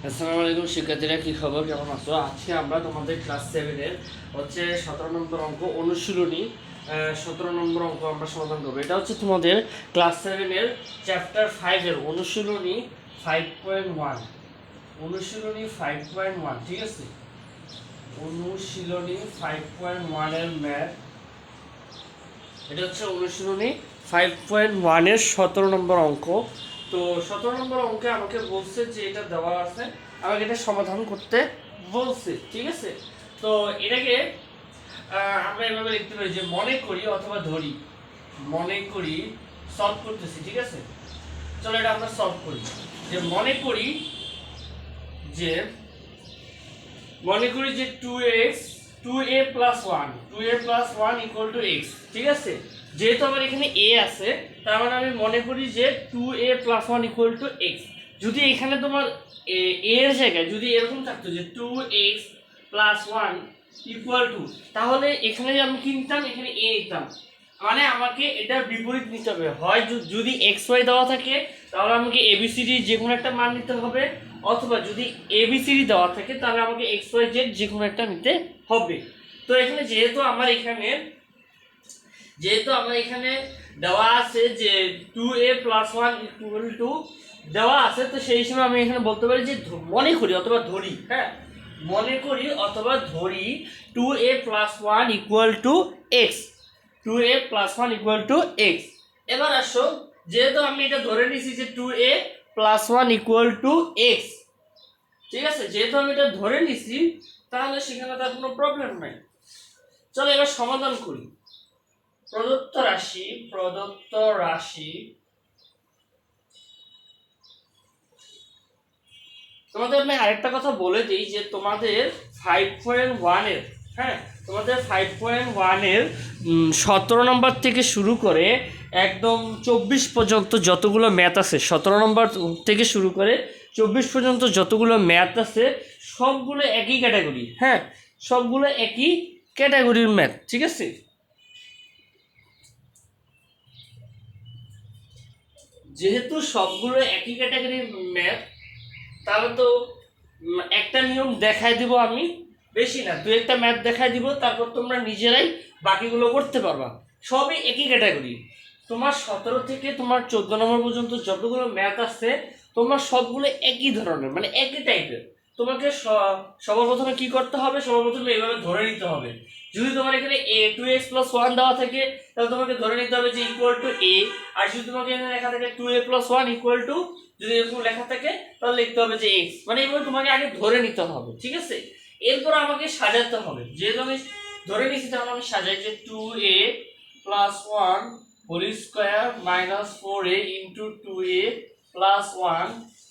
আসসালামু আলাইকুম শিক্ষার্থীরা, কি খবর, কেমন আছো? আজকে আমরা তোমাদের ক্লাস 7-এর হচ্ছে 17 নম্বর অঙ্ক অনুশীলনী 17 নম্বর অঙ্ক আমরা সমাধান করবো। এটা হচ্ছে তোমাদের ক্লাস 7-এর চ্যাপ্টার 5-এর অনুশীলনী 5.1। অনুশীলনী 5.1, ঠিক আছে? অনুশীলনী 5.1-এর ম্যাথ। এটা হচ্ছে অনুশীলনী 5.1-এর 17 নম্বর অঙ্ক। তো 17 নম্বর অঙ্কে আমাকে বলছে যে এটা দেওয়া আছে, আমাকে এটা সমাধান করতে বলছে, ঠিক আছে? তো এটাকে আমরা এভাবে লিখতে পারি যে মনে করি অথবা ধরি। মনে করি সলভ করতেছি, ঠিক আছে? চলো এটা আমরা সলভ করি। যে মনে করি যে 2x 2a plus 1 2a plus 1 equal to x, ঠিক আছে? যেহেতু আমার এখানে a আছে, তার মানে আমি মনে করি যে 2a plus 1 equal to x। যদি এখানে তোমার a এর জায়গায় যদি এরকম থাকতো যে 2x plus 1 equal to, তাহলে এখানে আমি কি নিতাম? এখানে a নিতাম। মানে আমাকে এটার বিপরীত নিতে হবে। হয় যদি xy দেওয়া থাকে তাহলে আমাকে abcd যে কোনো একটা মান নিতে হবে, অথবা যদি abcd দেওয়া থাকে তাহলে আমাকে xyz যে কোনো একটা নিতে হবে। তো এখানে যেহেতু আমার এখানে দেওয়া আছে যে 2a plus 1 equal to দেওয়া আছে, তো সেই সময় আমি এখানে বলতে পারি যে মনে করি অথবা ধরি, হ্যাঁ, মনে করি অথবা ধরি 2a plus 1 equal to x, 2a plus 1 equal to x। এবার আসো, যেহেতু আমি এটা ধরে নিছি যে 2a plus 1 equal to x, ঠিক আছে? যেহেতু আমি এটা ধরে নিছি তাহলে সেখানে তার কোনো প্রবলেম নাই। চলো এবার সমাধান করি। প্রদত্ত রাশি তোমাদের আমি আরেকটা কথা বলে দিই যে তোমাদের 5.1 এর, হ্যাঁ, তোমাদের 5.1 এর 17 নম্বর থেকে শুরু করে একদম 24 পর্যন্ত যতগুলো ম্যাথ আছে, 17 নম্বর থেকে শুরু করে 24 পর্যন্ত যতগুলো ম্যাথ আছে সবগুলো একই ক্যাটাগরি, হ্যাঁ, সবগুলো একই ক্যাটাগরির ম্যাথ, ঠিক আছে? যেহেতু সবগুলো একই ক্যাটাগরির ম্যাথ, তাহলে তো একটা নিয়ম দেখাই দিব আমি, বেশি না, দু একটা ম্যাথ দেখাই দিব, তারপর তোমরা নিজেরাই বাকিগুলো করতে পারবা। সবই একই ক্যাটাগরি। তোমার 17 থেকে তোমার 14 নম্বর পর্যন্ত যতগুলো ম্যাথ আছে তোমার সবগুলো একই ধরনের, মানে একই টাইপের। তোমাকে সবার প্রথমে কি করতে হবে? সবার প্রথমে এইভাবে ধরে নিতে হবে। যদি তোমার এখানে a 2x plus 1 দেওয়া থাকে তাহলে তোমাকে ধরে নিতে হবে যে ইকুয়াল টু a। আর যদি তোমাকে এখানে লেখা থাকে 2a plus 1 ইকুয়াল টু, যদি এরকম লেখা থাকে তাহলে লিখতে হবে যে x। মানে এইভাবে তোমাকে আগে ধরে নিতে হবে, ঠিক আছে? এরপর আমাকে সাজাতে হবে। যেহেতু আমি ধরে নিয়েছি তাহলে আমি সাজাই যে 2a plus 1 whole square minus 4a into 2a plus 1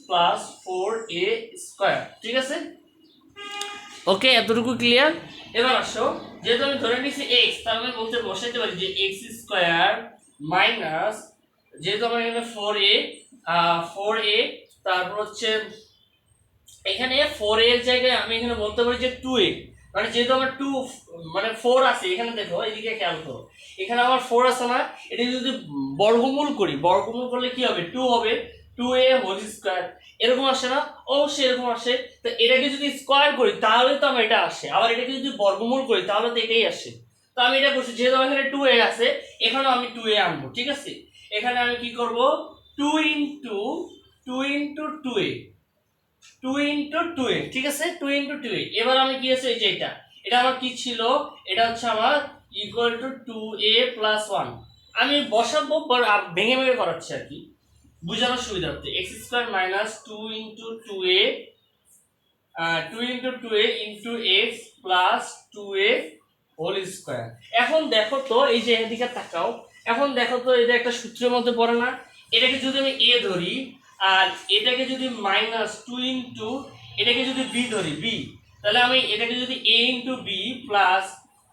plus 4a square, ঠিক আছে? ওকে, এতটুকু ক্লিয়ার? এবার আসো, যেহেতু আমি ধরে নিয়েছি x, তার মানে বলতে বসাইতে পারি যে x স্কয়ার মাইনাস, যেহেতু আমার এখানে 4a তারপর হচ্ছে এখানে 4a এর জায়গায় আমি এখানে বলতে পারি যে 2a। মানে যেহেতু আমার 2 মানে 4 আছে, এখানে দেখো, এদিকে খেয়াল করো, এখানে আমার 4 আছে না, এটা যদি বর্গমূল করি, বর্গমূল করলে কি হবে? 2 হবে, 2a হোল স্কয়ার। এরকম আসে না? অবশ্যই এরকম আসে। তো এটাকে যদি স্কয়ার করি তাহলে তো আমার এটা আসে, আবার এটাকে যদি বর্গমূল করি তাহলে তো এটাই আসে। তো আমি এটা করছি, যেহেতু এখানে 2a আছে, এখানেও আমি 2a আনবো, ঠিক আছে? এখানে আমি কি করব? 2 ইনটু 2a 2 ইন্টু 2a, ঠিক আছে? 2 ইন্টু 2a। এবার আমি কি আছে, এই যে এটা আমার কি ছিল? এটা হচ্ছে আমার ইকুয়াল টু 2a প্লাস 1। আমি বসাবো, ভেঙে ভেঙে করাচ্ছি আর কি, বুঝানোর সুবিধার্থে। x square minus 2 into 2a 2 into 2a into x plus 2a whole square. এখন দেখো তো, এই যে এদিকে তাকাও, এখন দেখো তো এটা একটা সূত্রের মধ্যে পড়ে না? এটাকে যদি আমি a ধরি আর এটাকে যদি মাইনাস 2 ইন্টু এটাকে যদি b ধরি, b, তাহলে আমি এটাকে যদি a into b plus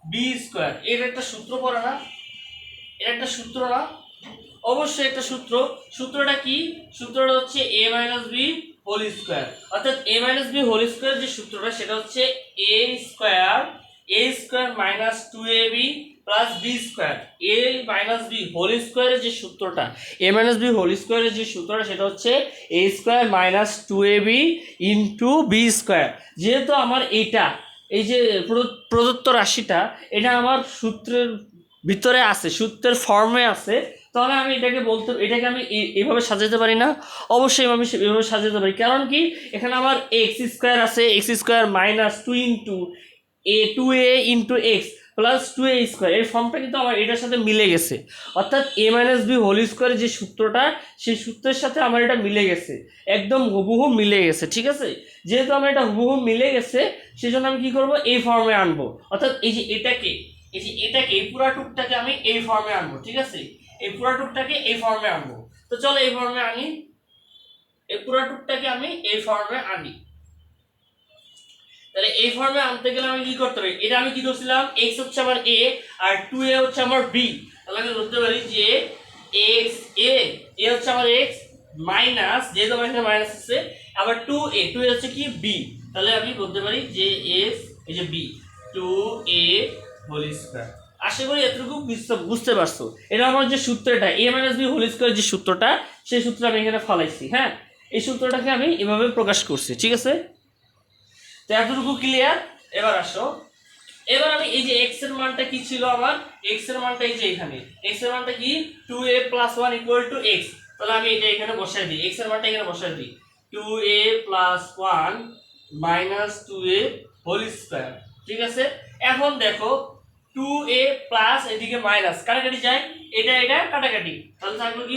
b square, এর একটা সূত্র পড়ে না? এর একটা সূত্র না? অবশ্যই একটা সূত্র। সূত্রটা কি? সূত্রটা হচ্ছে a minus b whole square. অর্থাৎ a minus b whole square যে সূত্রটা, সেটা হচ্ছে a square minus 2ab plus B square, A minus B whole স্কোয়ারের যে সূত্রটা, এ মাইনাস বি হোল স্কোয়ারের যে সূত্রটা সেটা হচ্ছে a square minus 2ab into B square. যেহেতু আমার এইটা এই যে প্রদত্ত রাশিটা এটা আমার সূত্রের ভিতরে আছে, সূত্রের ফর্মে আছে, তাহলে আমি এটাকে আমি এইভাবে সাজাতে পারি না? অবশ্যই আমি এভাবে সাজাতে পারি। কারণ কি, এখানে আমার এক্স স্কোয়ার আছে, x square minus 2a into x plus 2a square, এর ফর্মটা কিন্তু আমার এটার সাথে মিলে গেছে। অর্থাৎ এ মাইনাস বি হোল স্কোয়ারের যে সূত্রটা সেই সূত্রের সাথে আমার এটা মিলে গেছে, একদম হুবহু মিলে গেছে। ঠিক আছে, যেহেতু আমার এটা হুবহু মিলে গেছে সেই জন্য আমি কি করব, এই ফর্মে আনবো। অর্থাৎ এই যে এটাকে এই পুরা টুকটাকে আমি এই ফর্মে আনবো। ঠিক আছে, এই পুরা টুকটাকে এই ফর্মে আনবো। তো চলো এই ফর্মে আনি, এই পুরা টুকটাকে আমি এই ফর্মে আনি। তাহলে এই ফর্মে আনতে গেলে আমি কি করতে পারি, এটা আমি কি ধরছিলাম, x হচ্ছে আমার a আর 2a হচ্ছে আমার b। তাহলে আমি ধরতে পারি যে x a হচ্ছে আমার x মাইনাস, যেহেতু আমার এখানে মাইনাস আছে, আবার 2a হচ্ছে কি b। তাহলে আমি বলতে পারি যে x এই যে b 2a হোল স্কয়ার। আশা করি এতটুকু বুঝতে পারছো। এটা আমার যে সূত্রটা a - b হোল স্কয়ার যে সূত্রটা, সেই সূত্র আমি এখানে ফলাইছি। হ্যাঁ, এই সূত্রটাকে আমি এভাবে প্রকাশ করছি। ঠিক আছে, তো এতটুকু ক্লিয়ার। এবার আসো, এবার আমি এই যে x এর মানটা কি ছিল, আমার x এর মানটা এই যে এখানে x এর মানটা কি 2a + 1 = x। তাহলে আমি এটা এখানে বসাই দিই, x এর মানটা এখানে বসাই দিই 2a + 1 - 2a হোল স্কয়ার। ঠিক আছে, এখন দেখো 2a প্লাস এদিকে মাইনাস কাটাকাটি যায়, এটা কাটাকাটি, তাহলে থাকলো কি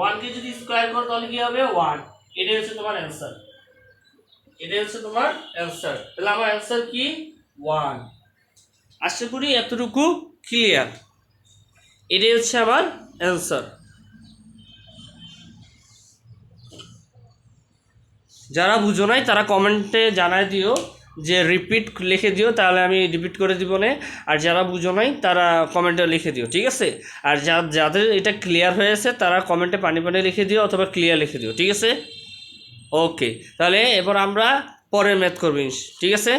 1 কে যদি স্কয়ার করো তাহলে কি হবে 1। এটাই হচ্ছে তোমার অ্যানসার, এটাই হচ্ছে তোমার অ্যানসার। তাহলে আমার অ্যানসার কি 1। আশা করি এতটুকু ক্লিয়ার। এটাই হচ্ছে আমার অ্যানসার। যারা বুঝো নাই তারা কমেন্টে জানায় দিও, যে রিপিট লিখে দিও, তাহলে আমি রিপিট করে দিব না। আর যারা বুঝো নাই তারা কমেন্টে লিখে দিও। ঠিক আছে, আর যাদের এটা ক্লিয়ার হয়েছে তারা কমেন্টে পানি পানি লিখে দিও অথবা ক্লিয়ার লিখে দিও। ঠিক আছে, ওকে, তাহলে এবার আমরা পরের ম্যাথ করবো। ঠিক আছে।